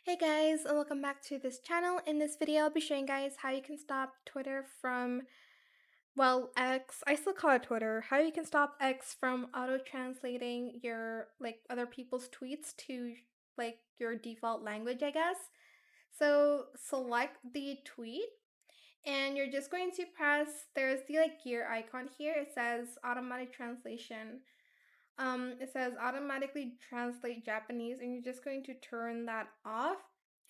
Hey guys, and welcome back to this channel. In this video, I'll be showing you guys how you can stop Twitter from, well, X. I still call it Twitter. How you can stop X from auto-translating your, other people's tweets to, your default language, I guess. So select the tweet, and you're just going to press, there's the, gear icon here. It says automatic translation. It says automatically translate Japanese, and you're just going to turn that off.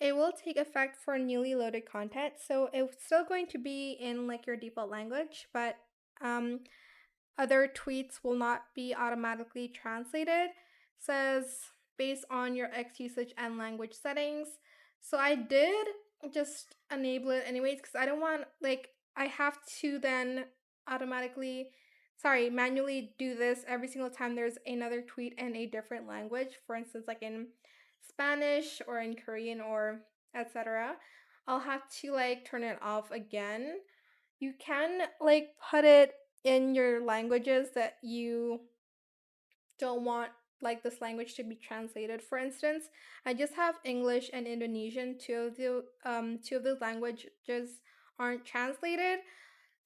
It will take effect for newly loaded content, so it's still going to be in your default language, but um, other tweets will not be automatically translated. It says based on your X usage and language settings. So I did just enable it anyways because I don't want I have to then automatically manually do this every single time there's another tweet in a different language, for instance in Spanish or in Korean or etc. I'll have to turn it off again. You can put it in your languages that you don't want this language to be translated. For instance, I just have English and Indonesian. Two of those languages aren't translated.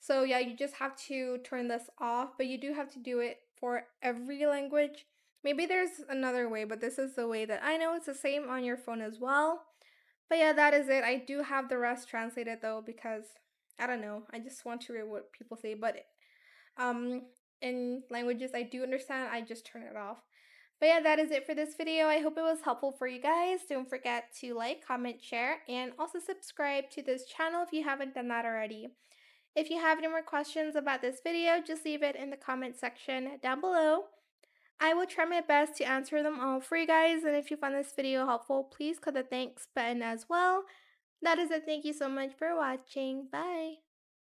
So yeah, you just have to turn this off, but you do have to do it for every language. Maybe there's another way, but this is the way that I know. It's the same on your phone as well. But yeah, that is it. I do have the rest translated though because I don't know. I just want to read what people say, but um in languages I do understand, I just turn it off. But yeah, that is it for this video. I hope it was helpful for you guys. Don't forget to like, comment, share, and also subscribe to this channel if you haven't done that already. If you have any more questions about this video, just leave it in the comment section down below. I will try my best to answer them all for you guys, and if you found this video helpful, please click the thanks button as well. That is it. Thank you so much for watching. Bye!